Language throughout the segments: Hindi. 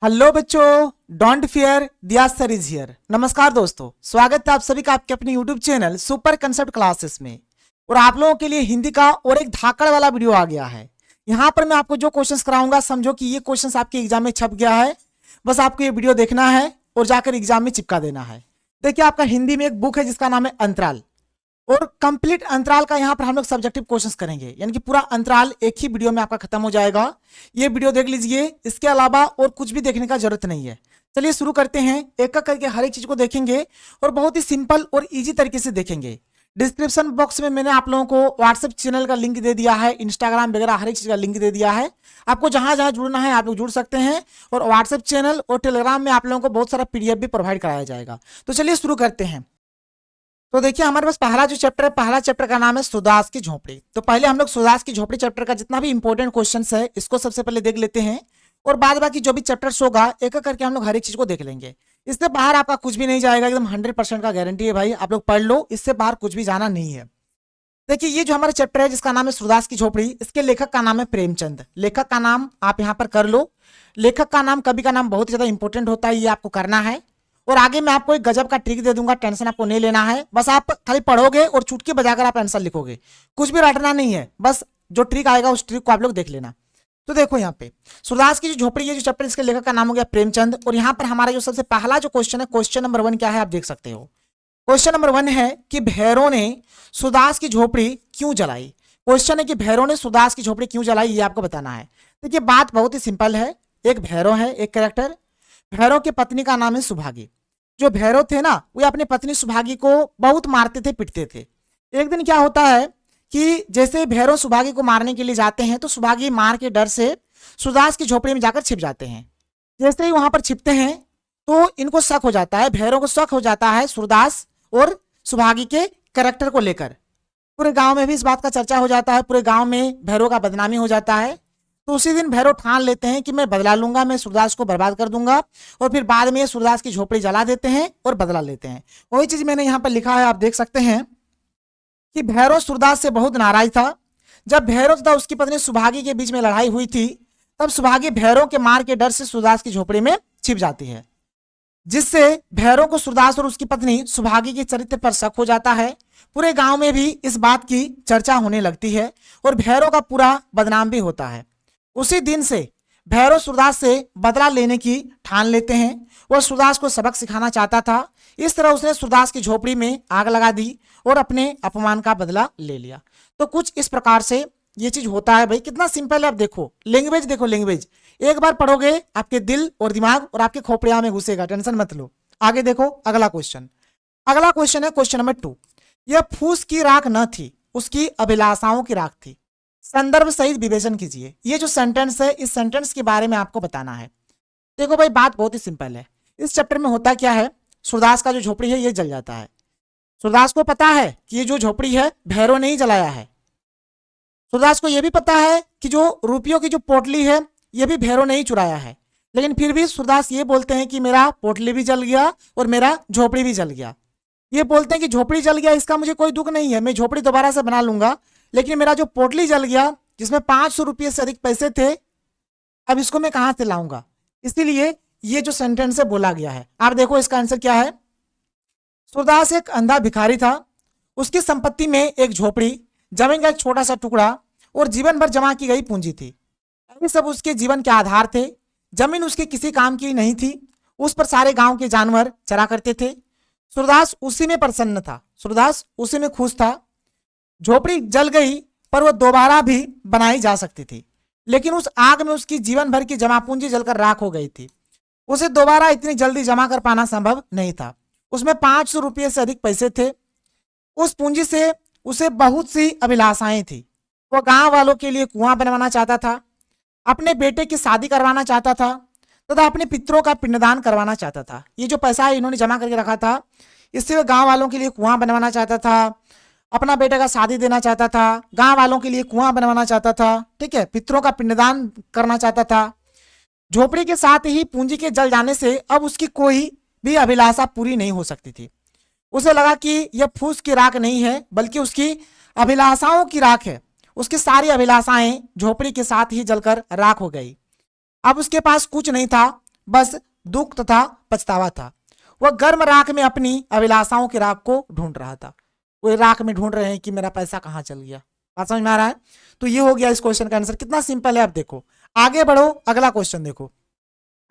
हेलो बच्चों, डोंट फियर, दिया सर इज हियर। नमस्कार दोस्तों, स्वागत है आप सभी का आपके अपने YouTube channel super concept classes में। और आप लोगों के लिए हिंदी का और एक धाकड़ वाला वीडियो आ गया है। यहाँ पर मैं आपको जो क्वेश्चंस कराऊंगा समझो कि ये क्वेश्चंस आपके एग्जाम में छप गया है। बस आपको ये वीडियो देखना है और जाकर एग्जाम में चिपका देना है। देखिए, आपका हिंदी में एक बुक है जिसका नाम है अंतराल, और कंप्लीट अंतराल का यहाँ पर हम लोग सब्जेक्टिव क्वेश्चंस करेंगे, यानी कि पूरा अंतराल एक ही वीडियो में आपका खत्म हो जाएगा। ये वीडियो देख लीजिए, इसके अलावा और कुछ भी देखने का जरूरत नहीं है। चलिए शुरू करते हैं, एक एक करके हर एक चीज को देखेंगे और बहुत ही सिंपल और इजी तरीके से देखेंगे। डिस्क्रिप्शन बॉक्स में मैंने आप लोगों को व्हाट्सएप चैनल का लिंक दे दिया है, इंस्टाग्राम वगैरह हर एक चीज का लिंक दे दिया है। आपको जहां जहां जुड़ना है आप लोग जुड़ सकते हैं, और व्हाट्सएप चैनल और टेलीग्राम में आप लोगों को बहुत सारा पीडीएफ भी प्रोवाइड कराया जाएगा। तो चलिए शुरू करते हैं। तो देखिए, हमारे पास पहला जो चैप्टर है, पहला चैप्टर का नाम है सुदास की झोपड़ी। तो पहले हम लोग सुदास की झोपड़ी चैप्टर का जितना भी इंपॉर्टेंट क्वेश्चन है इसको सबसे पहले देख लेते हैं, और बाद बाकी जो भी चैप्टर्स होगा एक एक करके हम लोग हर एक चीज को देख लेंगे। इससे बाहर आपका कुछ भी नहीं जाएगा, एकदम 100% का गारंटी है भाई। आप लोग पढ़ लो, इससे बाहर कुछ भी जाना नहीं है। देखिए, ये जो हमारा चैप्टर है जिसका नाम है सुदास की झोपड़ी, इसके लेखक का नाम है प्रेमचंद। लेखक का नाम आप यहाँ पर कर लो। लेखक का नाम, कवि का नाम बहुत ज्यादा इंपॉर्टेंट होता है, ये आपको करना है। और आगे मैं आपको एक गजब का ट्रिक दे दूंगा, टेंशन आपको नहीं लेना है। बस आप खाली पढ़ोगे और चुटकी बजाकर आप आंसर लिखोगे, कुछ भी रटना नहीं है। बस जो ट्रिक आएगा उस ट्रिक को आप लोग देख लेना। तो देखो यहाँ पे सुदास की जो झोपड़ी है, जो चैप्टर, इसके लेखक का नाम हो गया प्रेमचंद। और यहाँ पर हमारा जो सबसे पहला जो क्वेश्चन है, क्वेश्चन नंबर 1 क्या है आप देख सकते हो। क्वेश्चन नंबर 1 है कि भैरव ने सुदास की झोपड़ी क्यों जलाई। क्वेश्चन है कि भैरव ने सुदास की झोपड़ी क्यों जलाई, ये आपको बताना है। देखिए, बात बहुत ही सिंपल है। एक भैरव है, एक कैरेक्टर। भैरव की पत्नी का नाम है सुभागी। जो भैरव थे ना, वे अपनी पत्नी सुभागी को बहुत मारते थे, पिटते थे। एक दिन क्या होता है कि जैसे भैरव सुभागी को मारने के लिए जाते हैं तो सुभागी मार के डर से सुदास की झोपड़ी में जाकर छिप जाते हैं। जैसे ही वहां पर छिपते हैं तो इनको शक हो जाता है, भैरव को शक हो जाता है सुदास और सुभागी के कैरेक्टर को लेकर। पूरे गांव में भी इस बात का चर्चा हो जाता है, पूरे गांव में भैरव का बदनामी हो जाता है। तो उसी दिन भैरव ठान लेते हैं कि मैं बदला लूंगा, मैं सूरदास को बर्बाद कर दूंगा। और फिर बाद में सूरदास की झोपड़ी जला देते हैं और बदला लेते हैं। वही चीज मैंने यहाँ पर लिखा है, आप देख सकते हैं कि भैरव सूरदास से बहुत नाराज था। जब भैरव तथा उसकी पत्नी सुभागी के बीच में लड़ाई हुई थी, तब सुभागी भैरव के मार के डर से सूरदास की झोपड़ी में छिप जाती है, जिससे भैरव को सूरदास और उसकी पत्नी सुभागी के चरित्र पर शक हो जाता है। पूरे गांव में भी इस बात की चर्चा होने लगती है और भैरव का पूरा बदनाम भी होता है। उसी दिन से भैरव सूरदास से बदला लेने की ठान लेते हैं। वह सूरदास को सबक सिखाना चाहता था। इस तरह उसने सूरदास की झोपड़ी में आग लगा दी और अपने अपमान का बदला ले लिया। तो कुछ इस प्रकार से ये चीज होता है भाई। कितना सिंपल है, आप देखो लैंग्वेज, देखो लैंग्वेज। एक बार पढ़ोगे आपके दिल और दिमाग और आपके खोपड़िया में घुसेगा, टेंशन मत लो। आगे देखो अगला क्वेश्चन। अगला क्वेश्चन है क्वेश्चन नंबर 2। यह फूस की राख न थी, उसकी अभिलाषाओं की राख थी। संदर्भ सहित विवेचन कीजिए। ये जो सेंटेंस है, इस सेंटेंस के बारे में आपको बताना है। देखो भाई, बात बहुत ही सिंपल है। इस चैप्टर में होता क्या है, सूरदास का जो झोपड़ी है ये जल जाता है। सूरदास को पता है कि ये जो झोपड़ी है भैरव ने ही जलाया है। सूरदास को यह भी पता है कि जो रुपयों की जो पोटली है ये भी भैरव ने ही चुराया है। लेकिन फिर भी सूरदास ये बोलते हैं कि मेरा पोटली भी जल गया और मेरा झोपड़ी भी जल गया। ये बोलते हैं कि झोपड़ी जल गया, इसका मुझे कोई दुख नहीं है, मैं झोपड़ी दोबारा से बना लूंगा। लेकिन मेरा जो पोटली जल गया, जिसमें 500 रुपये से अधिक पैसे थे, अब इसको मैं कहां से लाऊंगा। इसीलिए ये जो सेंटेंस है बोला गया है। आप देखो इसका आंसर क्या है। सूरदास एक अंधा भिखारी था। उसकी संपत्ति में एक झोपड़ी, जमीन का एक छोटा सा टुकड़ा और जीवन भर जमा की गई पूंजी थी। ये सब उसके जीवन के आधार थे। जमीन उसके किसी काम की नहीं थी, उस पर सारे गांव के जानवर चरा करते थे। सूरदास उसी में प्रसन्न था, सूरदास उसी में खुश था। झोपड़ी जल गई पर वह दोबारा भी बनाई जा सकती थी, लेकिन उस आग में उसकी जीवन भर की जमा पूंजी जलकर राख हो गई थी। उसे दोबारा इतनी जल्दी जमा कर पाना संभव नहीं था। उसमें 500 रुपये से अधिक पैसे थे। उस पूंजी से उसे बहुत सी अभिलाषाएं थी। वह गांव वालों के लिए कुआं बनवाना चाहता था, अपने बेटे की शादी करवाना चाहता था तथा अपने पितरों का पिंडदान करवाना चाहता था। ये जो पैसा इन्होंने जमा करके रखा था, इससे वह गांव वालों के लिए कुआं बनवाना चाहता था, अपना बेटे का शादी देना चाहता था, गांव वालों के लिए कुआं बनवाना चाहता था, ठीक है, पितरों का पिंडदान करना चाहता था। झोपड़ी के साथ ही पूंजी के जल जाने से अब उसकी कोई भी अभिलाषा पूरी नहीं हो सकती थी। उसे लगा कि यह फूस की राख नहीं है, बल्कि उसकी अभिलाषाओं की राख है। उसकी सारी अभिलाषाएं झोपड़ी के साथ ही जलकर राख हो गई। अब उसके पास कुछ नहीं था, बस दुख तथा पछतावा था। वह गर्म राख में अपनी अभिलाषाओं की राख को ढूंढ रहा था। वो राख में ढूंढ रहे हैं कि मेरा पैसा कहाँ चल गया। बात समझ में आ रहा है? तो ये हो गया इस क्वेश्चन का आंसर। कितना सिंपल है, आप देखो। आगे बढ़ो, अगला क्वेश्चन देखो।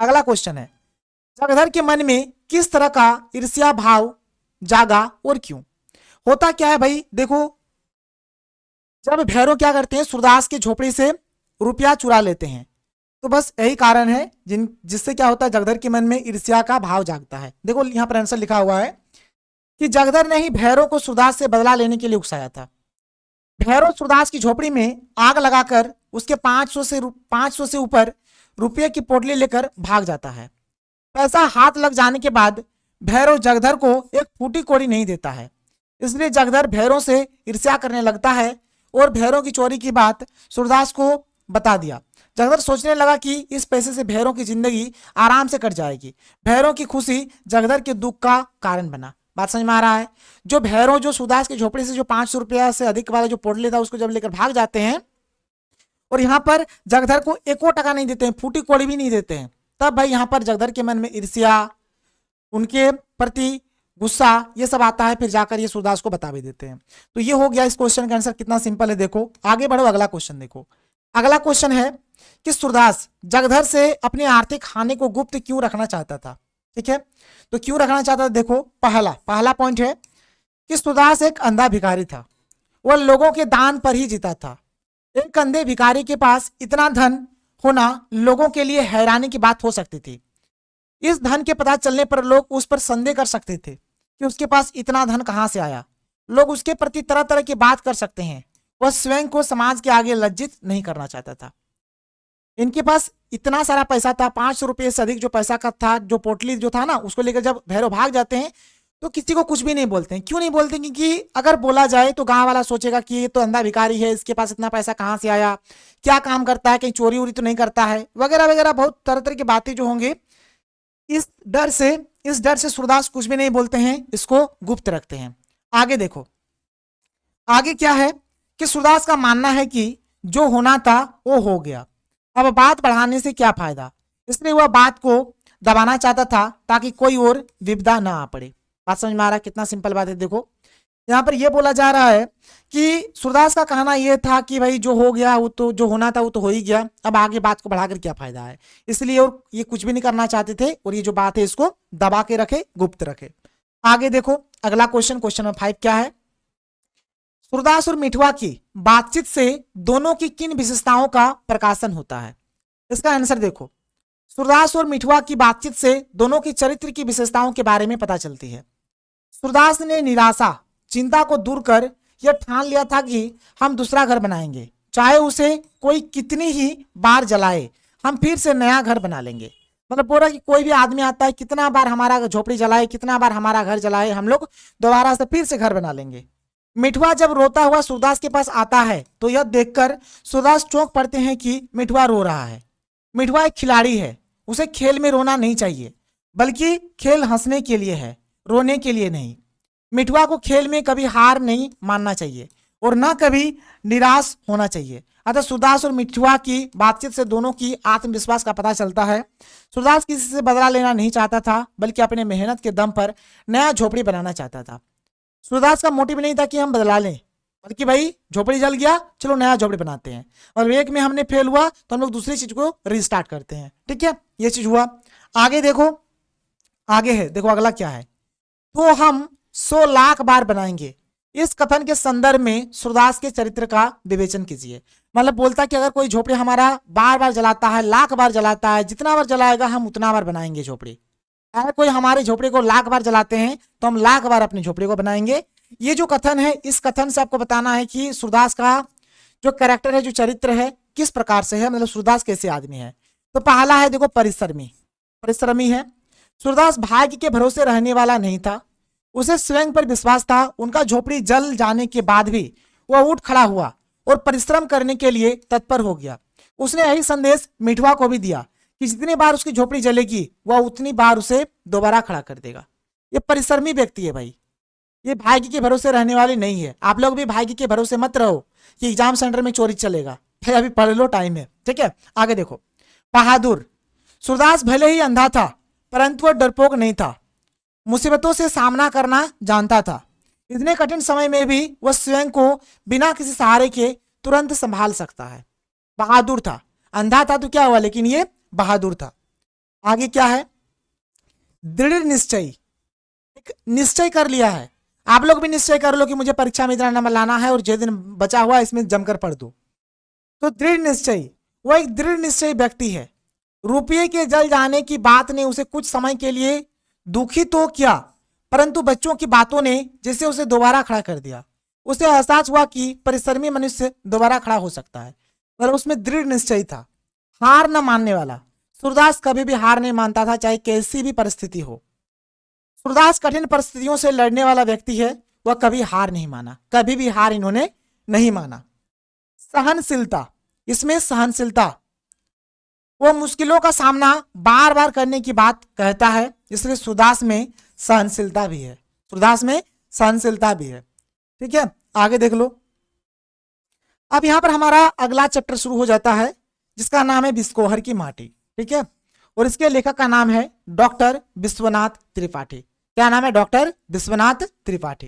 अगला क्वेश्चन है, जगधर के मन में किस तरह का ईर्ष्या भाव जागा और क्यों? होता क्या है भाई, देखो, जब भैरव क्या करते हैं, सूरदास की झोपड़ी से रुपया चुरा लेते हैं, तो बस यही कारण है जिससे क्या होता है, जगधर के मन में ईर्ष्या का भाव जागता है। देखो यहां पर आंसर लिखा हुआ है कि जगधर ने ही भैरव को सूरदास से बदला लेने के लिए उकसाया था। भैरव सूरदास की झोपड़ी में आग लगाकर उसके 500 से ऊपर रुपये की पोटली लेकर भाग जाता है। पैसा हाथ लग जाने के बाद भैरव जगधर को एक फूटी कौड़ी नहीं देता है। इसलिए जगधर भैरव से ईर्ष्या करने लगता है और भैरव की चोरी की बात सूरदास को बता दिया। जगधर सोचने लगा कि इस पैसे से भैरव की जिंदगी आराम से कट जाएगी। भैरव की खुशी जगधर के दुख का कारण बना। बात समझ में आ रहा है? जो भैरव जो सूरदास की झोपड़ी से जो 500 रुपया से अधिक वाला जो पोटली था उसको जब लेकर भाग जाते हैं और यहाँ पर जगधर को एको टका नहीं देते हैं, फूटी कौड़ी भी नहीं देते हैं, तब भाई यहाँ पर जगधर के मन में ईर्ष्या, उनके प्रति गुस्सा, ये सब आता है। फिर जाकर ये सूरदास को बता भी देते हैं। तो ये हो गया इस क्वेश्चन का आंसर। कितना सिंपल है, देखो। आगे बढ़ो, अगला क्वेश्चन देखो। अगला क्वेश्चन है कि सूरदास जगधर से अपने आर्थिक हानि को गुप्त क्यों रखना चाहता था? ठीक है, तो क्यों रखना चाहता था? देखो, पहला पॉइंट है कि सूरदास एक अंधा भिखारी था। वह लोगों के दान पर ही जीता था। एक अंधे भिखारी के पास इतना धन होना लोगों के लिए हैरानी की बात हो सकती थी। इस धन के पता चलने पर लोग उस पर संदेह कर सकते थे कि उसके पास इतना धन कहां से आया। लोग उसके प्रति तरह तरह की बात कर सकते हैं। वह स्वयं को समाज के आगे लज्जित नहीं करना चाहता था। इनके पास इतना सारा पैसा था, 500 रुपये से अधिक जो पैसा का था, जो पोटली जो था ना, उसको लेकर जब भैरव भाग जाते हैं तो किसी को कुछ भी नहीं बोलते हैं। क्यों नहीं बोलते? क्योंकि अगर बोला जाए तो गांव वाला सोचेगा कि ये तो अंधा भिखारी है, इसके पास इतना पैसा कहाँ से आया, क्या काम करता है, कहीं चोरी वोरी तो नहीं करता है, वगैरह वगैरह बहुत तरह तरह की बातें जो होंगे। इस डर से सूरदास कुछ भी नहीं बोलते हैं, इसको गुप्त रखते हैं। आगे देखो, आगे क्या है कि सूरदास का मानना है कि जो होना था वो हो गया, अब बात बढ़ाने से क्या फायदा। इसलिए वह बात को दबाना चाहता था ताकि कोई और विपदा ना आ पड़े। बात समझ में आ रहा है? कितना सिंपल बात है। देखो यहाँ पर यह बोला जा रहा है कि सूरदास का कहना यह था कि भाई जो हो गया वो तो, जो होना था वो तो हो ही गया, अब आगे बात को बढ़ाकर क्या फायदा है। इसलिए और ये कुछ भी नहीं करना चाहते थे और ये जो बात है इसको दबा के रखे, गुप्त रखे। आगे देखो, अगला क्वेश्चन नंबर 5 क्या है? सूरदास और मिठवा की बातचीत से दोनों की किन विशेषताओं का प्रकाशन होता है? इसका आंसर देखो, सूरदास और मिठवा की बातचीत से दोनों की चरित्र की विशेषताओं के बारे में पता चलती है। सूरदास ने निराशा, चिंता को दूर कर यह ठान लिया था कि हम दूसरा घर बनाएंगे, चाहे उसे कोई कितनी ही बार जलाए, हम फिर से नया घर बना लेंगे। मतलब बोला कि कोई भी आदमी आता है, कितना बार हमारा झोपड़ी जलाए, कितना बार हमारा घर जलाए, हम लोग दोबारा से फिर से घर बना लेंगे। मिठवा जब रोता हुआ सूरदास के पास आता है तो यह देखकर सूरदास चौंक पड़ते हैं कि मिठवा रो रहा है। मिठवा एक खिलाड़ी है, उसे खेल में रोना नहीं चाहिए, बल्कि खेल हंसने के लिए है, रोने के लिए नहीं। मिठवा को खेल में कभी हार नहीं मानना चाहिए और न कभी निराश होना चाहिए। अतः सूरदास और मिठवा की बातचीत से दोनों की आत्मविश्वास का पता चलता है। सूरदास किसी से बदला लेना नहीं चाहता था, बल्कि अपने मेहनत के दम पर नया झोपड़ी बनाना चाहता था। सूरदास का मोटिव नहीं था कि हम बदला लें, बल्कि भाई झोपड़ी जल गया, चलो नया झोपड़ी बनाते हैं, और एक में हमने फेल हुआ तो हम लोग दूसरी चीज को रीस्टार्ट करते हैं। ठीक है, ये चीज हुआ। आगे देखो, आगे है, देखो अगला क्या है, तो हम 100 लाख बार बनाएंगे। इस कथन के संदर्भ में सूरदास के चरित्र का विवेचन कीजिए। मतलब बोलता है कि अगर कोई झोपड़ी हमारा बार बार जलाता है, लाख बार जलाता है, जितना बार जलाएगा हम उतना बार बनाएंगे झोपड़ी। अगर कोई हमारे झोपड़ी को लाख बार जलाते हैं तो हम लाख बार अपनी झोपड़ी को बनाएंगे। ये जो कथन है, इस कथन से आपको बताना है कि सूरदास का जो कैरेक्टर है, जो चरित्र है, किस प्रकार से है, मतलब सूरदास कैसे आदमी है। तो पहला है देखो, परिश्रमी है। सूरदास भाग्य के भरोसे रहने वाला नहीं था, उसे स्वयं पर विश्वास था। उनका झोपड़ी जल जाने के बाद भी वह उठ खड़ा हुआ और परिश्रम करने के लिए तत्पर हो गया। उसने यही संदेश मिठवा को भी दिया कि जितनी बार उसकी झोपड़ी जलेगी वह उतनी बार उसे दोबारा खड़ा कर देगा। ये परिश्रमी व्यक्ति है भाई, ये भाग्य के भरोसे रहने वाली नहीं है। आप लोग भी भाग्य के भरोसे मत रहो कि एग्जाम सेंटर में चोरी चलेगा। भाई अभी पढ़ लो, टाइम है। ठीक है, आगे देखो, बहादुर। सूरदास भले ही अंधा था परंतु वह डरपोक नहीं था, मुसीबतों से सामना करना जानता था। इतने कठिन समय में भी वह स्वयं को बिना किसी सहारे के तुरंत संभाल सकता है। बहादुर था, अंधा था तो क्या हुआ, लेकिन ये बहादुर था। आगे क्या है, दृढ़ निश्चय, एक निश्चय कर लिया है। आप लोग भी निश्चय कर लो कि मुझे परीक्षा में इतना नंबर लाना है और जो दिन बचा हुआ इसमें जमकर पढ़ दो। तो दृढ़ निश्चय, वो एक दृढ़ निश्चय व्यक्ति है। रुपये के जल जाने की बात ने उसे कुछ समय के लिए दुखी तो किया, परंतु बच्चों की बातों ने जैसे उसे दोबारा खड़ा कर दिया। उसे एहसास हुआ कि परिश्रमी मनुष्य दोबारा खड़ा हो सकता है, और उसमें दृढ़ निश्चय था, हार न मानने वाला। सूरदास कभी भी हार नहीं मानता था, चाहे कैसी भी परिस्थिति हो। सूरदास कठिन परिस्थितियों से लड़ने वाला व्यक्ति है, वह कभी हार नहीं माना, कभी भी हार इन्होंने नहीं माना। सहनशीलता, इसमें सहनशीलता, वो मुश्किलों का सामना बार बार करने की बात कहता है, इसलिए सूरदास में सहनशीलता भी है, सूरदास में सहनशीलता भी है। ठीक है, आगे देख लो। अब यहां पर हमारा अगला चैप्टर शुरू हो जाता है जिसका नाम है बिस्कोहर की माटी। ठीक है, और इसके लेखक का नाम है डॉक्टर विश्वनाथ त्रिपाठी। क्या नाम है, डॉक्टर विश्वनाथ त्रिपाठी।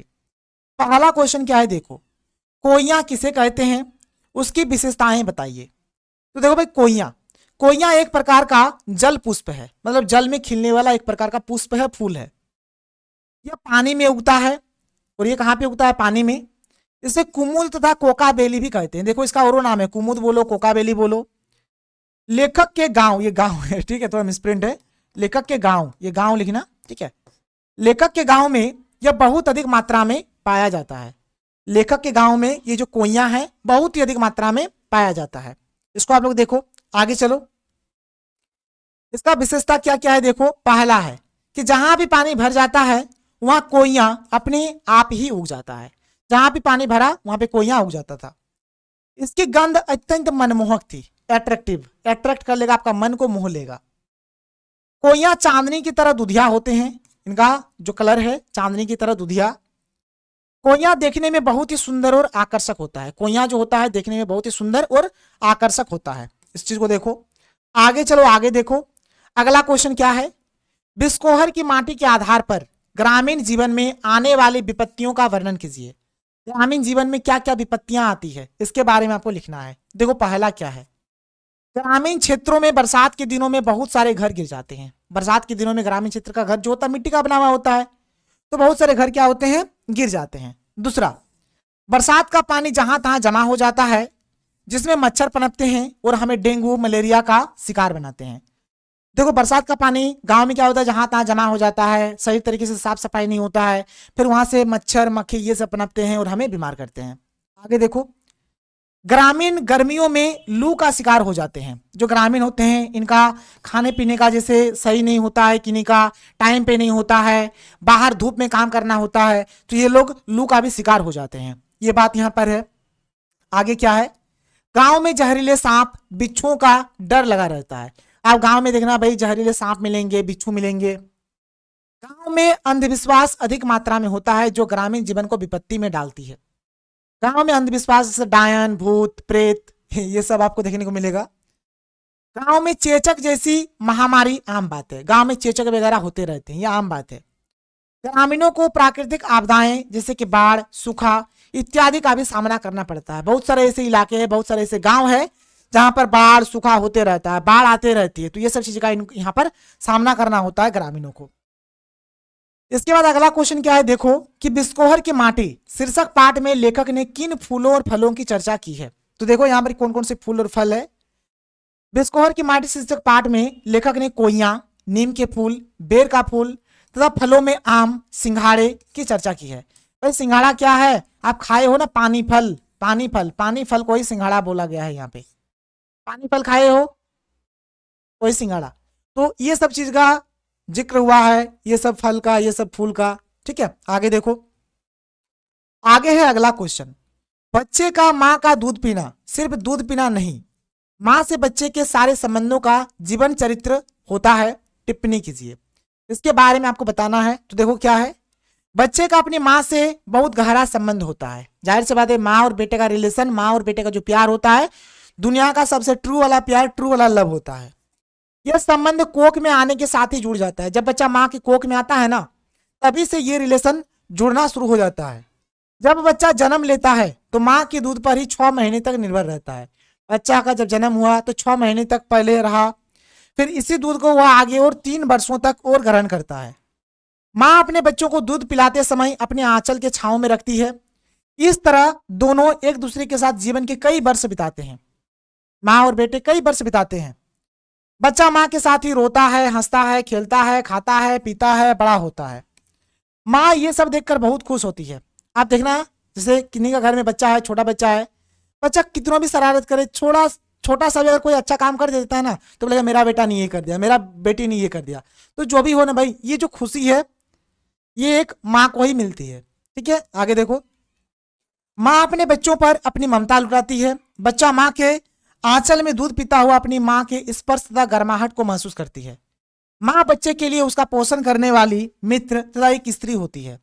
पहला क्वेश्चन क्या है, देखो, कोइयां किसे कहते हैं, उसकी विशेषताएं बताइए। तो देखो भाई, कोइयां एक प्रकार का जल पुष्प है, मतलब जल में खिलने वाला एक प्रकार का पुष्प है, फूल है। यह पानी में उगता है, और ये कहाँ पे उगता है, पानी में। इसे कुमुद तथा कोकाबेली भी कहते हैं। देखो इसका और नाम है, कुमुद बोलो, कोकाबेली बोलो। लेखक के गांव, ये गांव है, ठीक है, थोड़ा मिसप्रिंट है, लेखक के गांव, ये गांव लिखना, ठीक है। लेखक के गांव में यह बहुत अधिक मात्रा में पाया जाता है। लेखक के गांव में ये जो कोइयां है बहुत ही अधिक मात्रा में पाया जाता है। इसको आप लोग देखो, आगे चलो। इसका विशेषता क्या क्या है, देखो, पहला है कि जहां भी पानी भर जाता है वहां कोइयां अपने आप ही उग जाता है। जहां भी पानी भरा वहां पे कोइयां उग जाता था। इसकी गंध अत्यंत मनमोहक थी, एट्रैक्टिव, एट्रैक्ट कर लेगा, आपका मन को मोह लेगा। कोइयां चांदनी की तरह दुधिया होते हैं, इनका जो कलर है चांदनी की तरह दुधिया। कोइयां देखने में बहुत ही सुंदर और आकर्षक होता है। कोइयां जो होता है देखने में बहुत ही सुंदर और आकर्षक होता है। इस चीज को देखो, आगे चलो, आगे देखो। अगला क्वेश्चन क्या है, बिस्कोहर की माटी के आधार पर ग्रामीण जीवन में आने वाली विपत्तियों का वर्णन कीजिए। ग्रामीण जीवन में क्या क्या विपत्तियां आती है इसके बारे में आपको लिखना है। देखो पहला क्या है, ग्रामीण क्षेत्रों में बरसात के दिनों में बहुत सारे घर गिर जाते हैं। बरसात के दिनों में ग्रामीण क्षेत्र का घर जो होता है मिट्टी का बना हुआ होता है, तो बहुत सारे घर क्या होते हैं, गिर जाते हैं। दूसरा, बरसात का पानी जहां तहां जमा हो जाता है जिसमें मच्छर पनपते हैं और हमें डेंगू मलेरिया का शिकार बनाते हैं। देखो बरसात का पानी गांव में क्या होता है, जहां तहां जमा हो जाता है, सही तरीके से साफ सफाई नहीं होता है, फिर वहां से मच्छर मक्खी ये सब पनपते हैं और हमें बीमार करते हैं। आगे देखो, ग्रामीण गर्मियों में लू का शिकार हो जाते हैं। जो ग्रामीण होते हैं इनका खाने पीने का जैसे सही नहीं होता है, किन्हीं का टाइम पे नहीं होता है, बाहर धूप में काम करना होता है, तो ये लोग लू का भी शिकार हो जाते हैं। ये बात यहाँ पर है। आगे क्या है, गांव में जहरीले सांप बिच्छुओं का डर लगा रहता है। आप गांव में देखना भाई, जहरीले सांप मिलेंगे, बिच्छू मिलेंगे। गांव में अंधविश्वास अधिक मात्रा में होता है जो ग्रामीण जीवन को विपत्ति में डालती है। गांव में अंधविश्वास जैसे डायन भूत प्रेत ये सब आपको देखने को मिलेगा। गांव में चेचक जैसी महामारी आम बात है। गांव में चेचक वगैरह होते रहते हैं, ये आम बात है। ग्रामीणों को प्राकृतिक आपदाएं जैसे कि बाढ़, सूखा इत्यादि का भी सामना करना पड़ता है। बहुत सारे ऐसे इलाके हैं, बहुत सारे ऐसे गांव है जहां पर बाढ़ सूखा होते रहता है, बाढ़ आते रहती है, तो ये सब चीज का यहाँ पर सामना करना होता है ग्रामीणों को। इसके बाद अगला क्वेश्चन क्या है, देखो कि बिस्कोहर की माटी शीर्षक पाठ में लेखक ने किन फूलों और फलों की चर्चा की है। तो देखो यहाँ पर कौन कौन से फूल और फल है। बिस्कोहर की माटी शीर्षक पाठ में लेखक ने कोइयां, नीम के फूल, बेर का फूल तथा फलों में आम, सिंघाड़े की चर्चा की है। भाई सिंघाड़ा क्या है, आप खाए हो ना, पानी फल, पानी फल, पानी फल को ही सिंघाड़ा बोला गया है। यहाँ पे पानी फल खाए हो, कोई सिंघाड़ा। तो ये सब चीज का जिक्र हुआ है, ये सब फल का, ये सब फूल का। ठीक है, आगे देखो, आगे है अगला क्वेश्चन, बच्चे का माँ का दूध पीना सिर्फ दूध पीना नहीं, माँ से बच्चे के सारे संबंधों का जीवन चरित्र होता है, टिप्पणी कीजिए। इसके बारे में आपको बताना है। तो देखो क्या है, बच्चे का अपनी माँ से बहुत गहरा संबंध होता है। जाहिर सी बात है, माँ और बेटे का रिलेशन, माँ और बेटे का जो प्यार होता है, दुनिया का सबसे ट्रू वाला प्यार, ट्रू वाला लव होता है। यह संबंध कोख में आने के साथ ही जुड़ जाता है। जब बच्चा माँ की कोख में आता है ना, तभी से ये रिलेशन जुड़ना शुरू हो जाता है। जब बच्चा जन्म लेता है तो माँ के दूध पर ही 6 महीने तक निर्भर रहता है। बच्चा का जब जन्म हुआ तो 6 महीने तक पहले रहा, फिर इसी दूध को वह आगे और 3 वर्षों तक और ग्रहण करता है। माँ अपने बच्चों को दूध पिलाते समय अपने आंचल के छांव में रखती है। इस तरह दोनों एक दूसरे के साथ जीवन के कई वर्ष बिताते हैं। माँ और बेटे कई वर्ष बिताते हैं। बच्चा माँ के साथ ही रोता है, हंसता है, खेलता है, खाता है, पीता है, बड़ा होता है। माँ ये सब देखकर बहुत खुश होती है। आप देखना, जैसे किन्हीं का घर में बच्चा है, छोटा बच्चा है, बच्चा कितना भी शरारत करे, छोटा सा भी अगर कोई अच्छा काम कर देता है ना, तो बोलेगा मेरा बेटा ने ये कर दिया, मेरा बेटी ने ये कर दिया। तो जो भी हो ना भाई, ये जो खुशी है ये एक माँ को ही मिलती है। ठीक है, आगे देखो। माँ अपने बच्चों पर अपनी ममता लुटाती है। बच्चा माँ के आंचल में दूध पीता हुआ अपनी माँ के स्पर्श तथा गर्माहट को महसूस करती है। माँ बच्चे के लिए उसका पोषण करने वाली मित्र तथा एक स्त्री होती है।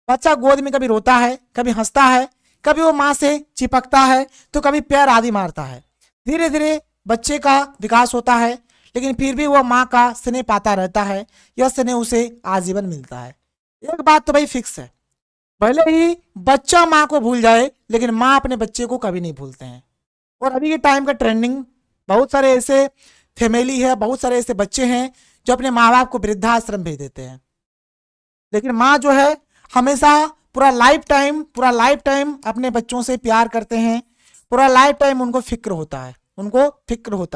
बच्चा गोद में कभी रोता है, कभी हंसता है, कभी वो माँ से चिपकता है तो कभी पैर आदि मारता है। धीरे धीरे बच्चे का विकास होता है, लेकिन फिर भी वह माँ का स्नेह पाता रहता है। यह स्नेह उसे आजीवन मिलता है। एक बात तो भाई फिक्स है, भले ही बच्चा माँ को भूल जाए, लेकिन माँ अपने बच्चे को कभी नहीं भूलते हैं। और अभी के टाइम का ट्रेंडिंग, बहुत सारे ऐसे फैमिली है, बहुत सारे ऐसे बच्चे हैं जो अपने माँ बाप को वृद्धाश्रम भेज देते हैं, लेकिन माँ जो है हमेशा पूरा लाइफ टाइम अपने बच्चों से प्यार करते हैं। पूरा लाइफ टाइम उनको फिक्र होता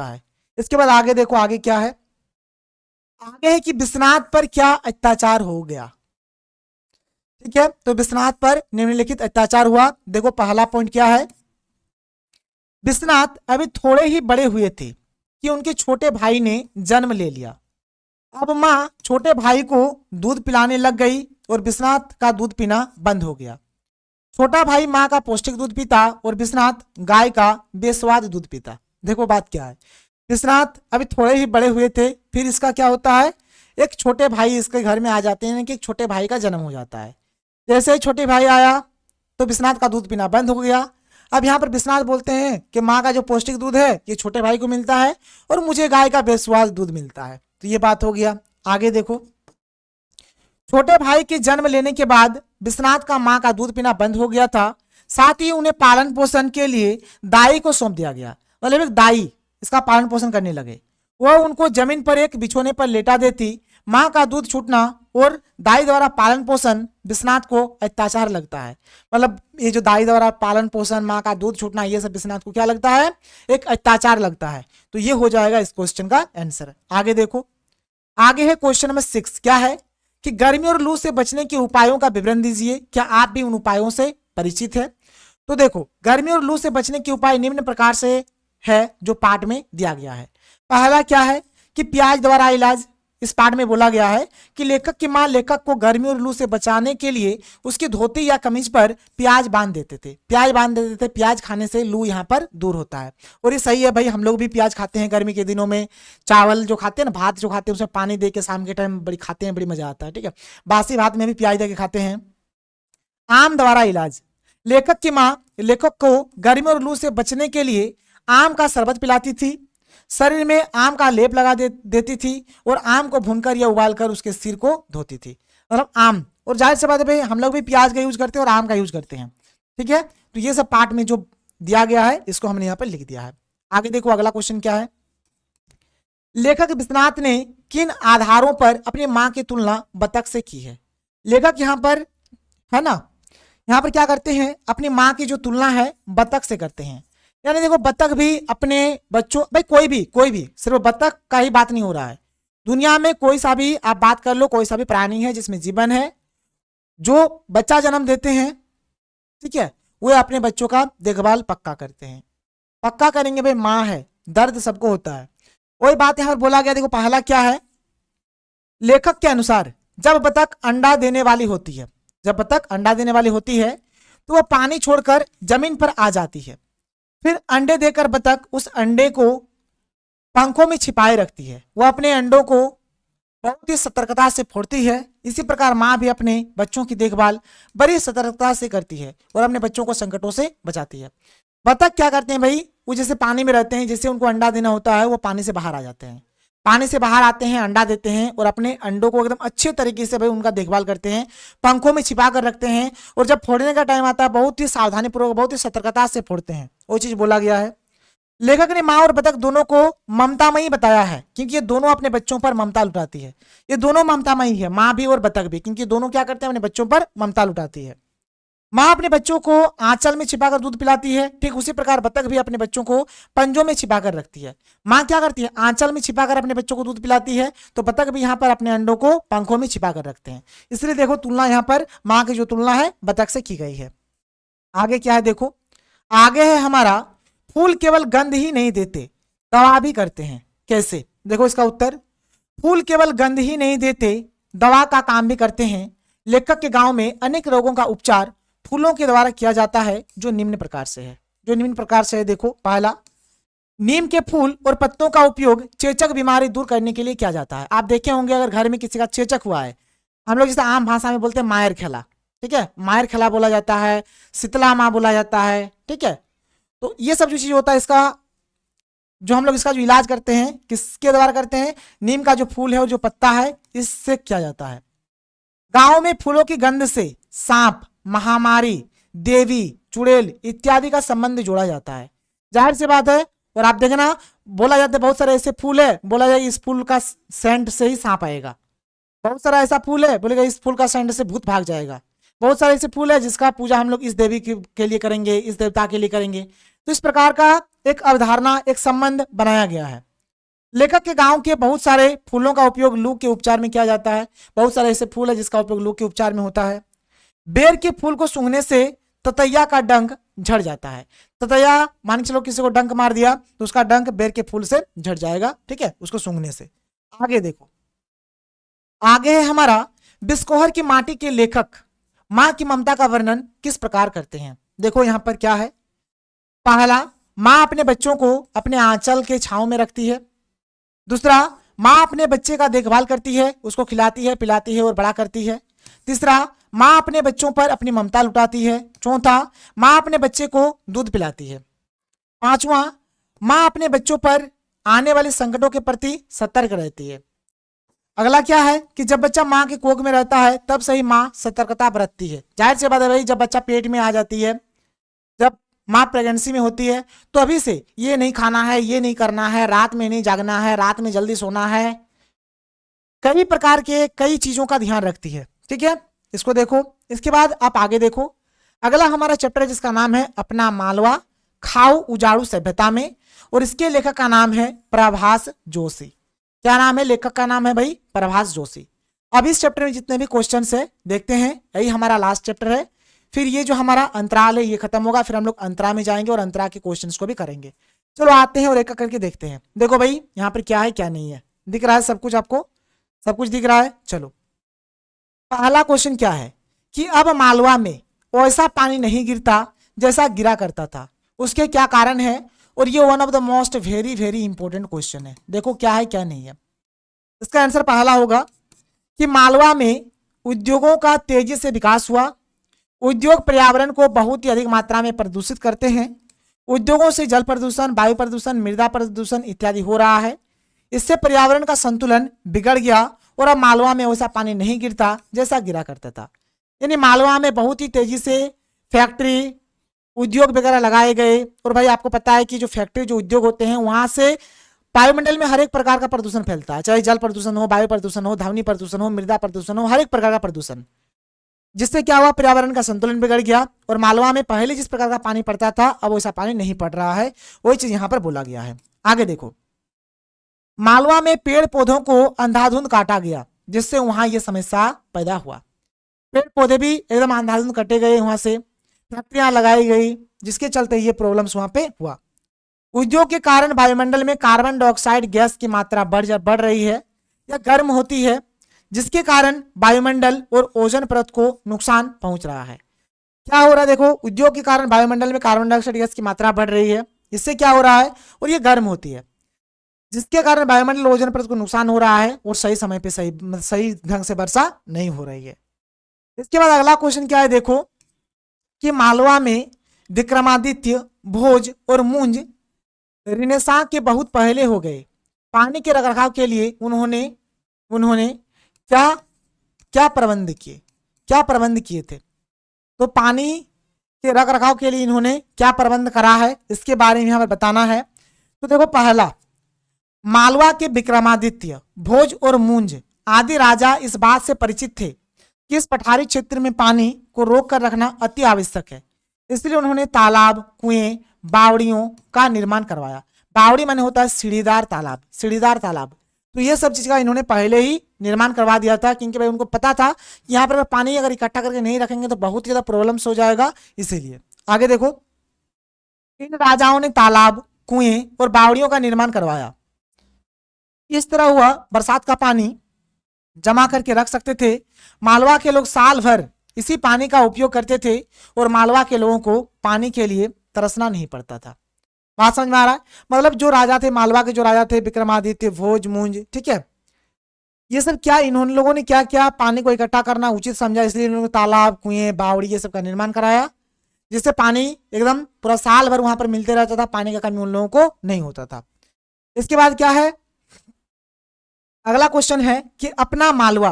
है। इसके बाद आगे देखो, आगे क्या है। आगे है कि विश्वनाथ पर क्या अत्याचार हो गया। ठीक है, तो विश्वनाथ पर निम्नलिखित अत्याचार हुआ। देखो पहला पॉइंट क्या है। विश्वनाथ अभी थोड़े ही बड़े हुए थे कि उनके छोटे भाई ने जन्म ले लिया। अब माँ छोटे भाई को दूध पिलाने लग गई और विश्वनाथ का दूध पीना बंद हो गया। छोटा भाई माँ का पौष्टिक दूध पीता और विश्वनाथ गाय का बेस्वाद दूध पीता। देखो बात क्या है, विश्वनाथ अभी थोड़े ही बड़े हुए थे, फिर इसका क्या होता है, एक छोटे भाई इसके घर में आ जाते हैं कि एक छोटे भाई का जन्म हो जाता है। जैसे ही छोटे भाई आया तो विश्वनाथ का दूध पीना बंद हो गया। अब यहाँ पर विश्वनाथ बोलते हैं कि माँ का जो पौष्टिक दूध है ये छोटे भाई को मिलता है और मुझे गाय का बेस्वाद दूध मिलता है। तो ये बात हो गया। आगे देखो, छोटे भाई के जन्म लेने के बाद विश्वनाथ का माँ का दूध पीना बंद हो गया था। साथ ही उन्हें पालन पोषण के लिए दाई को सौंप दिया गया, मतलब एक दाई इसका पालन पोषण करने लगे। वह उनको जमीन पर एक बिछोने पर लेटा देती। माँ का दूध छूटना और दाई द्वारा पालन पोषण विश्वनाथ को अत्याचार लगता है। मतलब ये जो दाई द्वारा पालन पोषण, माँ का दूध छूटना, ये सब विश्वनाथ को क्या लगता है, एक अत्याचार लगता है। तो ये हो जाएगा इस क्वेश्चन का आंसर। आगे देखो, आगे है क्वेश्चन नंबर 6। क्या है कि गर्मी और लू से बचने के उपायों का विवरण दीजिए। क्या आप भी उन उपायों से परिचित है? तो देखो, गर्मी और लू से बचने के उपाय निम्न प्रकार से है जो पाठ में दिया गया है। पहला क्या है कि प्याज द्वारा इलाज। इस पाठ में बोला गया है कि लेखक की माँ लेखक को गर्मी और लू से बचाने के लिए उसकी धोती या कमीज पर प्याज बांध देते थे। प्याज खाने से लू यहाँ पर दूर होता है। और ये सही है भाई, हम लोग भी प्याज खाते हैं गर्मी के दिनों में। चावल जो खाते हैं ना, भात जो खाते हैं, उसमें पानी दे के शाम के टाइम बड़ी खाते हैं, बड़ी मजा आता है। ठीक है, बासी भात में भी प्याज दे के खाते हैं। आम द्वारा इलाज। लेखक की माँ लेखक को गर्मी और लू से बचने के लिए आम का शरबत पिलाती थी, शरीर में आम का लेप लगा देती थी और आम को भूनकर या उबालकर उसके सिर को धोती थी। मतलब आम, और जाहिर सी बात है भाई हम लोग भी प्याज का यूज करते हैं और आम का यूज करते हैं। ठीक है, तो ये सब पाठ में जो दिया गया है इसको हमने यहाँ पर लिख दिया है। आगे देखो, अगला क्वेश्चन क्या है। लेखक विश्वनाथ ने किन आधारों पर अपनी माँ की तुलना बतख से की है। लेखक यहाँ पर है ना, यहाँ पर क्या करते हैं, अपनी माँ की जो तुलना है बतख से करते हैं। यानी देखो, बतख भी अपने बच्चों, भाई कोई भी सिर्फ बतख का ही बात नहीं हो रहा है। दुनिया में कोई सा भी आप बात कर लो, कोई सा भी प्राणी है जिसमें जीवन है, जो बच्चा जन्म देते हैं, ठीक है, वो अपने बच्चों का देखभाल पक्का करते हैं। पक्का करेंगे भाई, माँ है, दर्द सबको होता है। वही बात यहाँ पर बोला गया। देखो पहला क्या है, लेखक के अनुसार जब बतख अंडा देने वाली होती है, तो वह पानी छोड़कर जमीन पर आ जाती है। फिर अंडे देकर बतख उस अंडे को पंखों में छिपाए रखती है। वह अपने अंडों को बहुत ही सतर्कता से फोड़ती है। इसी प्रकार माँ भी अपने बच्चों की देखभाल बड़ी सतर्कता से करती है और अपने बच्चों को संकटों से बचाती है। बतख क्या करते हैं भाई, वो जैसे पानी में रहते हैं, जैसे उनको अंडा देना होता है वो पानी से बाहर आ जाते हैं। पानी से बाहर आते हैं, अंडा देते हैं और अपने अंडों को एकदम अच्छे तरीके से भाई उनका देखभाल करते हैं, पंखों में छिपा कर रखते हैं और जब फोड़ने का टाइम आता है बहुत ही सावधानी पूर्वक, बहुत ही सतर्कता से फोड़ते हैं। वो चीज बोला गया है। लेखक ने माँ और बतख दोनों को ममतामयी बताया है क्योंकि ये दोनों अपने बच्चों पर ममता लुटाती है। ये दोनों ममतामयी है, माँ भी और बतख भी, क्योंकि दोनों क्या करते हैं, अपने बच्चों पर ममता लुटाती है। माँ अपने बच्चों को आंचल में छिपाकर दूध पिलाती है, ठीक उसी प्रकार बतख भी अपने बच्चों को पंजों में छिपाकर रखती है। माँ क्या करती है, आंचल में छिपाकर अपने बच्चों को दूध पिलाती है, तो बतख भी यहाँ पर अपने अंडों को पंखों में छिपाकर रखते हैं। इसलिए देखो तुलना यहाँ पर माँ की जो तुलना है बतख से की गई है। आगे क्या है देखो, आगे है हमारा फूल केवल गंध ही नहीं देते, दवा भी करते हैं। कैसे, देखो इसका उत्तर, फूल केवल गंध ही नहीं देते, दवा का काम भी करते हैं। लेखक के गांव में अनेक रोगों का उपचार फूलों के द्वारा किया जाता है, जो निम्न प्रकार से है। जो निम्न प्रकार से है देखो, पहला, नीम के फूल और पत्तों का उपयोग चेचक बीमारी दूर करने के लिए किया जाता है। आप देखे होंगे अगर घर में किसी का चेचक हुआ है, हम लोग जैसे आम भाषा में बोलते हैं मायर खेला, ठीक है, मायर खेला बोला जाता है, शीतला माँ बोला जाता है, ठीक है। तो ये सब जो चीज होता है, इसका जो हम लोग इसका जो इलाज करते हैं किसके द्वारा करते हैं, नीम का जो फूल है और जो पत्ता है इससे किया जाता है। गांव में फूलों की गंध से सांप, महामारी, देवी, चुड़ैल इत्यादि का संबंध जोड़ा जाता है। जाहिर सी बात है। और आप देखना बोला जाता है बहुत सारे ऐसे फूल है, बोला जाए इस फूल का सेंट से ही सांप आएगा। बहुत सारा ऐसा फूल है, बोलेगा इस फूल का सेंट से भूत भाग जाएगा। बहुत सारे ऐसे फूल है जिसका पूजा हम लोग इस देवी के लिए करेंगे, इस देवता के लिए करेंगे। तो इस प्रकार का एक अवधारणा, एक संबंध बनाया गया है। लेखक के गांव के बहुत सारे फूलों का उपयोग लू के उपचार में किया जाता है। बहुत सारे ऐसे फूल है जिसका उपयोग लू के उपचार में होता है। बेर के फूल को सूंघने से ततैया का डंक झड़ जाता है। ततैया मान के चलो किसी को डंक मार दिया तो उसका डंक बेर के फूल से झड़ जाएगा, ठीक है, उसको सूंघने से। आगे देखो, आगे है हमारा बिस्कोहर की माटी के लेखक माँ की ममता का वर्णन किस प्रकार करते हैं। देखो यहाँ पर क्या है, पहला, माँ अपने बच्चों को अपने आंचल के छांव में रखती है। दूसरा, माँ अपने बच्चे का देखभाल करती है, उसको खिलाती है, पिलाती है और बड़ा करती है। तीसरा, माँ अपने बच्चों पर अपनी ममता लुटाती है। चौथा, माँ अपने बच्चे को दूध पिलाती है। पांचवा, माँ अपने बच्चों पर आने वाले संकटों के प्रति सतर्क रहती है। अगला क्या है कि जब बच्चा माँ के कोख में रहता है तब से ही माँ सतर्कता बरतती है। जाहिर सी बात है भाई, जब बच्चा पेट में आ जाती है, जब माँ प्रेगनेंसी में होती है, तो अभी से ये नहीं खाना है, ये नहीं करना है, रात में नहीं जागना है, रात में जल्दी सोना है, कई प्रकार के कई चीजों का ध्यान रखती है, ठीक है। इसको देखो। इसके बाद आप आगे देखो, अगला हमारा चैप्टर है जिसका नाम है अपना मालवा खाओ उजाड़ू सभ्यता में, और इसके लेखक का नाम है प्रभास जोशी। क्या नाम है लेखक का? नाम है भाई प्रभास जोशी। अब इस चैप्टर में जितने भी क्वेश्चन है देखते हैं, यही हमारा लास्ट चैप्टर है। फिर ये जो हमारा अंतराल है ये खत्म होगा, फिर हम लोग अंतरा में जाएंगे और अंतरा के क्वेश्चंस को भी करेंगे। चलो आते हैं और एक एक करके देखते हैं। देखो भाई यहाँ पर क्या है क्या नहीं है, दिख रहा है सब कुछ आपको? सब कुछ दिख रहा है। चलो पहला क्वेश्चन क्या है कि अब मालवा में वैसा पानी नहीं गिरता जैसा गिरा करता था, उसके क्या कारण है? और ये one of the most very very important question है। देखो क्या है क्या नहीं है। इसका आंसर पहला होगा कि मालवा में उद्योगों का तेजी से विकास हुआ। उद्योग पर्यावरण को बहुत ही अधिक मात्रा में प्रदूषित करते हैं। उद्योगों से जल प्रदूषण, वायु प्रदूषण, मृदा प्रदूषण इत्यादि हो रहा है। इससे पर्यावरण का संतुलन बिगड़ गया और अब मालवा में वैसा पानी नहीं गिरता जैसा गिरा करता था। यानी मालवा में बहुत ही तेजी से फैक्ट्री, उद्योग वगैरह लगाए गए। और भाई आपको पता है कि जो फैक्ट्री, जो उद्योग होते हैं, वहां से वायुमंडल में हर एक प्रकार का प्रदूषण फैलता है, चाहे जल प्रदूषण हो, वायु प्रदूषण हो, ध्वनि प्रदूषण हो, मृदा प्रदूषण हो, हर एक प्रकार का प्रदूषण, जिससे क्या हुआ पर्यावरण का संतुलन बिगड़ गया। और मालवा में पहले जिस प्रकार का पानी पड़ता था अब वैसा पानी नहीं पड़ रहा है, वही चीज यहाँ पर बोला गया है। आगे देखो, मालवा में पेड़ पौधों को अंधाधुंध काटा गया जिससे वहां यह समस्या पैदा हुआ। पेड़ पौधे भी एकदम अंधाधुंध कटे गए, वहां से फैक्ट्रियां लगाई गई जिसके चलते ये प्रॉब्लम्स वहां पे हुआ। उद्योग के कारण वायुमंडल में कार्बन डाइऑक्साइड गैस की मात्रा बढ़ रही है या गर्म होती है, जिसके कारण वायुमंडल और ओजोन परत को नुकसान पहुंच रहा है। क्या हो रहा है? देखो उद्योग के कारण वायुमंडल में कार्बन डाइऑक्साइड गैस की मात्रा बढ़ रही है, इससे क्या हो रहा है? और ये गर्म होती है, जिसके कारण वायुमंडल ओजोन परत को नुकसान हो रहा है और सही समय पे सही ढंग से वर्षा नहीं हो रही है। इसके बाद अगला क्वेश्चन क्या है? देखो कि मालवा में विक्रमादित्य, भोज और मुंज रिनेसां के बहुत पहले हो गए। पानी के रखरखाव के लिए उन्होंने उन्होंने क्या क्या प्रबंध किए थे। तो पानी के रखरखाव के लिए इन्होंने क्या प्रबंध करा है, इसके बारे में हमें बताना है। तो देखो, पहला, मालवा के विक्रमादित्य, भोज और मूंज आदि राजा इस बात से परिचित थे कि इस पठारी क्षेत्र में पानी को रोक कर रखना अति आवश्यक है, इसलिए उन्होंने तालाब, कुएं, बावड़ियों का निर्माण करवाया। बावड़ी माने होता है सीढ़ीदार तालाब। तो ये सब चीज का इन्होंने पहले ही निर्माण करवा दिया था, क्योंकि भाई उनको पता था कि यहाँ पर पानी अगर इकट्ठा करके नहीं रखेंगे तो बहुत ज्यादा प्रॉब्लम्स हो जाएगा, इसीलिए। आगे देखो, इन राजाओं ने तालाब, कुएं और बावड़ियों का निर्माण करवाया। इस तरह हुआ बरसात का पानी जमा करके रख सकते थे। मालवा के लोग साल भर इसी पानी का उपयोग करते थे और मालवा के लोगों को पानी के लिए तरसना नहीं पड़ता था। बात समझ में आ रहा है? मतलब जो राजा थे, मालवा के जो राजा थे, विक्रमादित्य, भोज, मूंज, ठीक है, ये सब क्या इन्होंने लोगों ने क्या क्या पानी को इकट्ठा करना उचित समझा, इसलिए इन्होंने तालाब, कुएं, बावड़ी ये सब का निर्माण कराया, जिससे पानी एकदम पूरा साल भर वहां पर मिलते रहता था, पानी का कमी उन लोगों को नहीं होता था। इसके बाद क्या है, अगला क्वेश्चन है कि अपना मालवा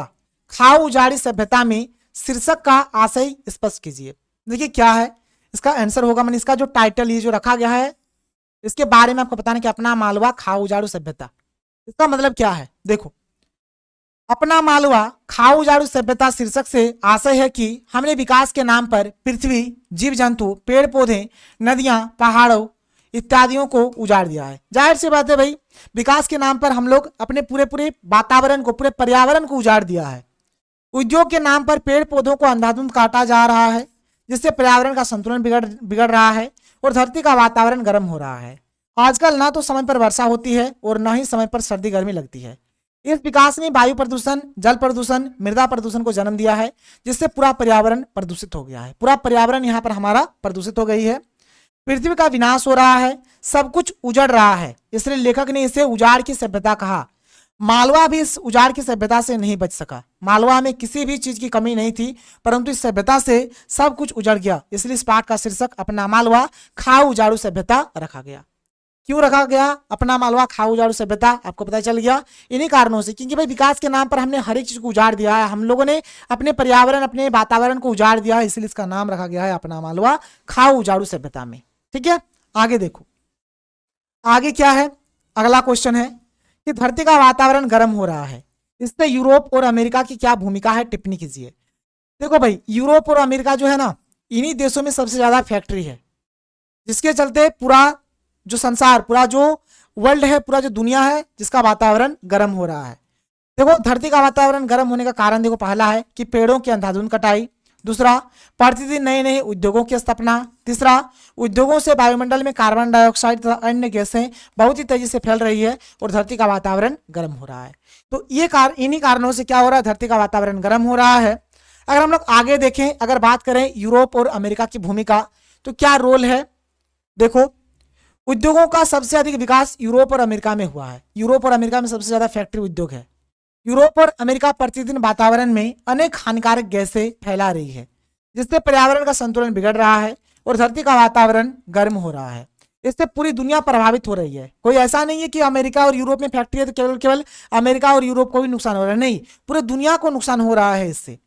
खाओ उजाड़ी सभ्यता में शीर्षक का आशय स्पष्ट कीजिए। देखिए क्या है इसका आंसर होगा, मैंने इसका जो टाइटल ये जो रखा गया है इसके बारे में आपको बताना कि अपना मालवा खाओ उजाड़ू सभ्यता, इसका मतलब क्या है। देखो, अपना मालवा खाओ उजाड़ू सभ्यता शीर्षक से आशय है कि हमने विकास के नाम पर पृथ्वी, जीव जंतु, पेड़ पौधे, नदियां, पहाड़ों इत्यादियों को उजाड़ दिया है। जाहिर सी बात है भाई, विकास के नाम पर हम लोग अपने पूरे वातावरण को, पूरे पर्यावरण को उजाड़ दिया है। उद्योग के नाम पर पेड़ पौधों को अंधाधुंध काटा जा रहा है, जिससे पर्यावरण का संतुलन बिगड़ रहा है और धरती का वातावरण गर्म हो रहा है। आजकल ना तो समय पर वर्षा होती है और न ही समय पर सर्दी गर्मी लगती है। इस विकास ने वायु प्रदूषण, जल प्रदूषण, मृदा प्रदूषण को जन्म दिया है, जिससे पूरा पर्यावरण प्रदूषित हो गया है। पूरा पर्यावरण यहाँ पर हमारा प्रदूषित हो गई है। पृथ्वी का विनाश हो रहा है, सब कुछ उजड़ रहा है, इसलिए लेखक ने इसे उजाड़ की सभ्यता कहा। मालवा भी इस उजाड़ की सभ्यता से नहीं बच सका। मालवा में किसी भी चीज की कमी नहीं थी, परंतु इस सभ्यता से सब कुछ उजड़ गया, इसलिए इस पाठ का शीर्षक अपना मालवा खाओ उजाड़ू सभ्यता रखा गया। क्यों रखा गया अपना मालवा खाओ उजाड़ू सभ्यता, आपको पता चल गया इन्हीं कारणों से, क्योंकि भाई विकास के नाम पर हमने हर एक चीज को उजाड़ दिया है, हम लोगों ने अपने पर्यावरण, अपने वातावरण को उजाड़ दिया है, इसलिए इसका नाम रखा गया है अपना मालवा खाओ उजाड़ू सभ्यता में। ठीक है, आगे देखो, आगे क्या है, अगला क्वेश्चन है कि धरती का वातावरण गर्म हो रहा है, इससे यूरोप और अमेरिका की क्या भूमिका है, टिप्पणी कीजिए। देखो भाई, यूरोप और अमेरिका जो है ना, इन्हीं देशों में सबसे ज्यादा फैक्ट्री है, जिसके चलते पूरा जो संसार, पूरा जो वर्ल्ड है, पूरा जो दुनिया है, जिसका वातावरण गर्म हो रहा है। देखो, धरती का वातावरण गर्म होने का कारण देखो, पहला है कि पेड़ों की अंधाधुंध कटाई, दूसरा प्रतिदिन नए नए उद्योगों की स्थापना, तीसरा उद्योगों से वायुमंडल में कार्बन डाइऑक्साइड तथा अन्य गैसें बहुत ही तेजी से फैल रही है और धरती का वातावरण गर्म हो रहा है। तो ये इन्हीं कारणों से क्या हो रहा है, धरती का वातावरण गर्म हो रहा है। अगर हम लोग आगे देखें, अगर बात करें यूरोप और अमेरिका की भूमिका, तो क्या रोल है। देखो, उद्योगों का सबसे अधिक विकास यूरोप और अमेरिका में हुआ है। यूरोप और अमेरिका में सबसे ज्यादा फैक्ट्री उद्योग है। यूरोप और अमेरिका प्रतिदिन वातावरण में अनेक हानिकारक गैसें फैला रही है, जिससे पर्यावरण का संतुलन बिगड़ रहा है और धरती का वातावरण गर्म हो रहा है। इससे पूरी दुनिया प्रभावित हो रही है। कोई ऐसा नहीं है कि अमेरिका और यूरोप में फैक्ट्री है तो केवल अमेरिका और यूरोप को भी नुकसान हो रहा है, नहीं, पूरे दुनिया को नुकसान हो रहा है इससे।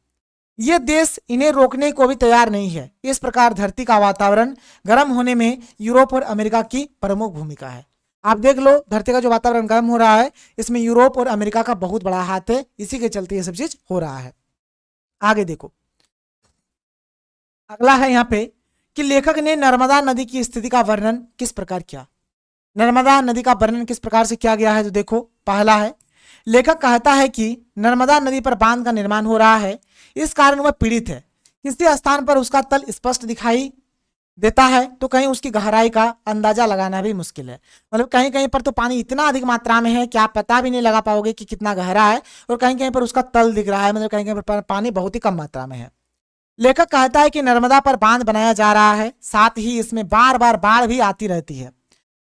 ये देश इन्हें रोकने को भी तैयार नहीं है। इस प्रकार धरती का वातावरण गर्म होने में यूरोप और अमेरिका की प्रमुख भूमिका है। आप देख लो, धरती का जो वातावरण गर्म हो रहा है, इसमें यूरोप और अमेरिका का बहुत बड़ा हाथ है, इसी के चलते ये सब चीज हो रहा है। आगे देखो, अगला है यहाँ पे कि लेखक ने नर्मदा नदी की स्थिति का वर्णन किस प्रकार किया। नर्मदा नदी का वर्णन किस प्रकार से किया गया है, तो देखो, पहला है, लेखक कहता है कि नर्मदा नदी पर बांध का निर्माण हो रहा है, इस कारण वह पीड़ित है। किसी स्थान पर उसका तल स्पष्ट दिखाई देता है तो कहीं उसकी गहराई का अंदाजा लगाना भी मुश्किल है। मतलब कहीं कहीं पर तो पानी इतना अधिक मात्रा में है कि आप पता भी नहीं लगा पाओगे कि कितना गहरा है, और कहीं कहीं पर उसका तल दिख रहा है, मतलब कहीं कहीं पर पानी बहुत ही कम मात्रा में है। लेखक कहता है कि नर्मदा पर बांध बनाया जा रहा है, साथ ही इसमें बार बार बाढ़ भी आती रहती है,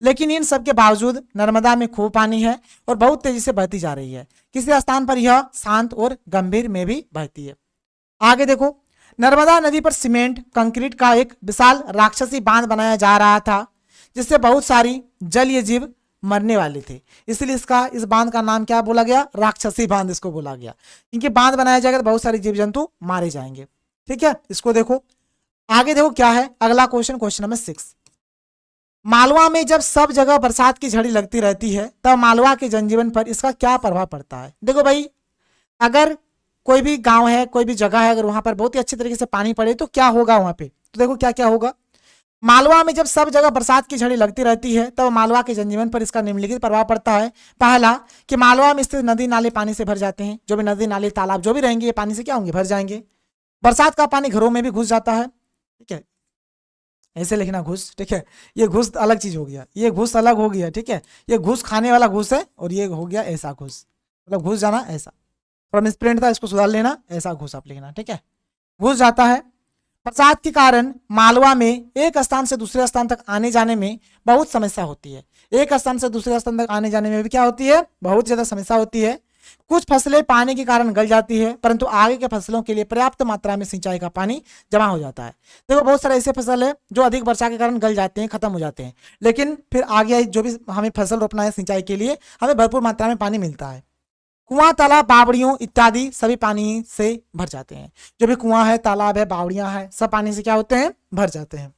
लेकिन इन सब के बावजूद नर्मदा में खूब पानी है और बहुत तेजी से बहती जा रही है। किसी स्थान पर यह शांत और गंभीर में भी बहती है। आगे देखो, नर्मदा नदी पर सीमेंट कंक्रीट का एक विशाल राक्षसी बांध बनाया जा रहा था, जिससे बहुत सारी जलीय जीव मरने वाले थे, इसलिए इस बांध का नाम क्या बोला गया, राक्षसी बांध इसको बोला गया, क्योंकि बांध बनाया जाएगा तो बहुत सारे जीव जंतु मारे जाएंगे। ठीक है, इसको देखो आगे, देखो क्या है अगला क्वेश्चन, क्वेश्चन नंबर 6। मालवा में जब सब जगह बरसात की झड़ी लगती रहती है तब मालवा के जनजीवन पर इसका क्या प्रभाव पड़ता है। देखो भाई, अगर कोई भी गांव है, कोई भी जगह है, अगर वहां पर बहुत ही अच्छे तरीके से पानी पड़े तो क्या होगा वहां पे, तो देखो क्या क्या होगा। मालवा में जब सब जगह बरसात की झड़ी लगती रहती है तब मालवा के जनजीवन पर इसका निम्नलिखित प्रभाव पड़ता है। पहला कि मालवा में स्थित नदी नाले पानी से भर जाते हैं, जो भी नदी नाले तालाब जो भी रहेंगे ये पानी से क्या होंगे, भर जाएंगे। बरसात का पानी घरों में भी घुस जाता है। ठीक है, ऐसे लिखना घुस, ठीक है, ये घुस अलग चीज हो गया, ये घुस अलग हो गया। ठीक है, ये घुस खाने वाला घुस है और ये हो गया ऐसा घुस, मतलब घुस जाना ऐसा, थोड़ा मिसप्रिंट था, इसको सुधार लेना, ऐसा घुस आप लिखना। ठीक है, घुस जाता है। बरसात के कारण मालवा में एक स्थान से दूसरे स्थान तक आने जाने में बहुत समस्या होती है। एक स्थान से दूसरे स्थान तक आने जाने में भी क्या होती है, बहुत ज्यादा समस्या होती है। कुछ फसलें पानी के कारण गल जाती है, परंतु आगे के फसलों के लिए पर्याप्त मात्रा में सिंचाई का पानी जमा हो जाता है। देखो बहुत सारे ऐसे फसल है जो अधिक वर्षा के कारण गल जाते हैं, खत्म हो जाते हैं, लेकिन फिर आगे जो भी हमें फसल रोपना है सिंचाई के लिए हमें भरपूर मात्रा में पानी मिलता है। कुआं, तालाब, बावड़ियों इत्यादि सभी पानी से भर जाते हैं। जो भी कुआं है, तालाब है, बावड़ियां है, सब पानी से क्या होते हैं, भर जाते हैं।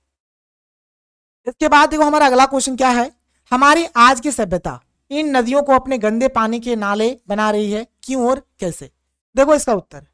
इसके बाद देखो हमारा अगला क्वेश्चन क्या है, हमारी आज की सभ्यता इन नदियों को अपने गंदे पानी के नाले बना रही है, क्यों और कैसे। देखो इसका उत्तर,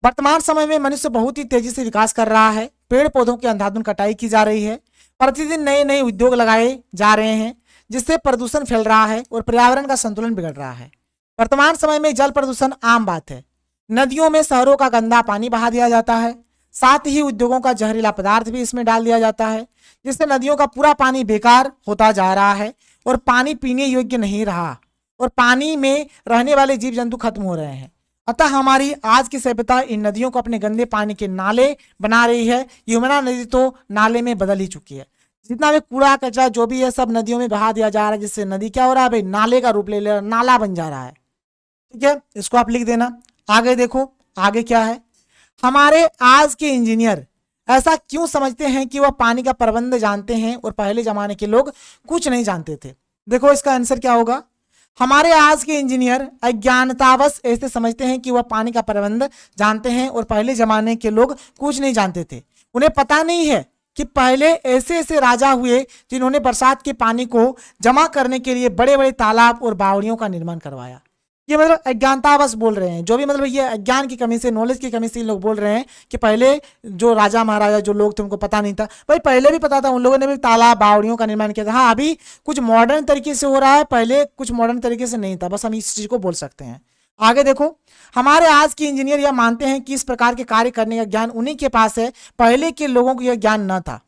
वर्तमान समय में मनुष्य बहुत ही तेजी से विकास कर रहा है, पेड़ पौधों की अंधाधुंध कटाई की जा रही है, प्रतिदिन नए नए उद्योग लगाए जा रहे हैं, जिससे प्रदूषण फैल रहा है और पर्यावरण का संतुलन बिगड़ रहा है। वर्तमान समय में जल प्रदूषण आम बात है। नदियों में शहरों का गंदा पानी बहा दिया जाता है, साथ ही उद्योगों का जहरीला पदार्थ भी इसमें डाल दिया जाता है, जिससे नदियों का पूरा पानी बेकार होता जा रहा है और पानी पीने योग्य नहीं रहा और पानी में रहने वाले जीव जंतु खत्म हो रहे हैं। अतः हमारी आज की सभ्यता इन नदियों को अपने गंदे पानी के नाले बना रही है। यमुना नदी तो नाले में बदल ही चुकी है। जितना भी कूड़ा कचरा जो भी है सब नदियों में बहा दिया जा रहा है, जिससे नदी क्या हो रहा है भाई, नाले का रूप ले रहा है, नाला बन जा रहा है। ठीक है, इसको आप लिख देना। आगे देखो आगे क्या है, हमारे आज के इंजीनियर ऐसा क्यों समझते हैं कि वह पानी का प्रबंध जानते हैं और पहले जमाने के लोग कुछ नहीं जानते थे। देखो इसका आंसर क्या होगा, हमारे आज के इंजीनियर अज्ञानतावश ऐसे समझते हैं कि वह पानी का प्रबंध जानते हैं और पहले जमाने के लोग कुछ नहीं जानते थे। उन्हें पता नहीं है कि पहले ऐसे ऐसे राजा हुए जिन्होंने बरसात के पानी को जमा करने के लिए बड़े बड़े तालाब और बावड़ियों का निर्माण करवाया। ये मतलब अज्ञानतावश बोल रहे हैं, जो भी मतलब ये अज्ञान की कमी से, नॉलेज की कमी से लोग बोल रहे हैं कि पहले जो राजा महाराजा जो लोग थे उनको पता नहीं था। भाई पहले भी पता था, उन लोगों ने भी तालाब बावड़ियों का निर्माण किया था। हाँ अभी कुछ मॉडर्न तरीके से हो रहा है, पहले कुछ मॉडर्न तरीके से नहीं था, बस हम इस चीज को बोल सकते हैं। आगे देखो, हमारे आज के इंजीनियर यह मानते हैं कि इस प्रकार के कार्य करने का ज्ञान उन्हीं के पास है, पहले के लोगों को यह ज्ञान न था।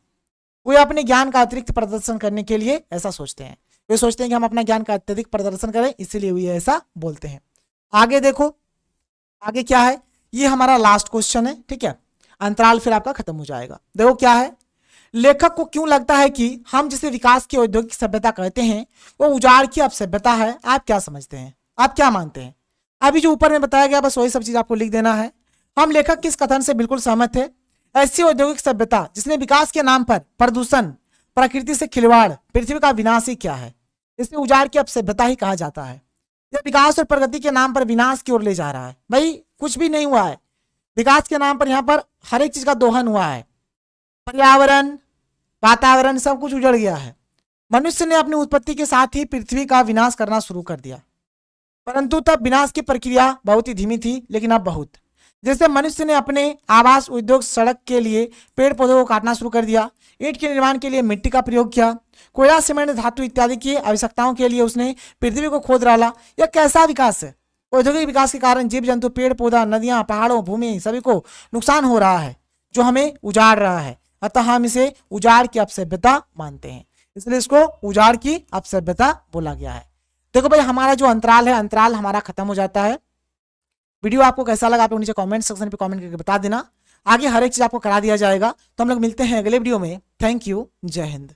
वे अपने ज्ञान का अतिरिक्त प्रदर्शन करने के लिए ऐसा सोचते हैं, वे सोचते हैं कि हम अपना ज्ञान का अत्यधिक प्रदर्शन करें, इसीलिए वे ऐसा बोलते हैं। आगे देखो आगे क्या है, ये हमारा लास्ट क्वेश्चन है। ठीक है, अंतराल फिर आपका खत्म हो जाएगा। देखो क्या है, लेखक को क्यों लगता है कि हम जिसे विकास की औद्योगिक सभ्यता कहते हैं वो उजाड़ की अब सभ्यता है। आप क्या समझते हैं, आप क्या मानते हैं। अभी जो ऊपर में बताया गया बस वही सब चीज आपको लिख देना है। हम लेखक किस कथन से बिल्कुल सहमत है, ऐसी औद्योगिक सभ्यता जिसने विकास के नाम पर प्रदूषण, प्रकृति से खिलवाड़, पृथ्वी का विनाश ही क्या है, इसे उजाड़ की अब सभ्यता ही कहा जाता है। यह विकास और प्रगति के नाम पर विनाश की ओर ले जा रहा है। भाई कुछ भी नहीं हुआ है, विकास के नाम पर यहाँ पर हर एक चीज का दोहन हुआ है, पर्यावरण, वातावरण सब कुछ उजड़ गया है। मनुष्य ने अपनी उत्पत्ति के साथ ही पृथ्वी का विनाश करना शुरू कर दिया, परंतु तब विनाश की प्रक्रिया बहुत ही धीमी थी, लेकिन अब बहुत। जैसे मनुष्य ने अपने आवास, उद्योग, सड़क के लिए पेड़ पौधों को काटना शुरू कर दिया, ईंट के निर्माण के लिए मिट्टी का प्रयोग किया, कोयला, सीमेंट, धातु इत्यादि की आवश्यकताओं के लिए उसने पृथ्वी को खोद डाला। यह कैसा विकास है। औद्योगिक विकास के कारण जीव जंतु, पेड़ पौधा, नदियां, पहाड़ों, भूमि सभी को नुकसान हो रहा है, जो हमें उजाड़ रहा है। अतः हम इसे उजाड़ की अपसभ्यता मानते हैं, इसलिए इसको उजाड़ की अपसभ्यता बोला गया है। देखो भाई हमारा जो अंतराल है, अंतराल हमारा खत्म हो जाता है। वीडियो आपको कैसा लगा आप लोग नीचे कमेंट सेक्शन पे कमेंट करके बता देना। आगे हर एक चीज आपको करा दिया जाएगा। तो हम लोग मिलते हैं अगले वीडियो में। थैंक यू, जय हिंद।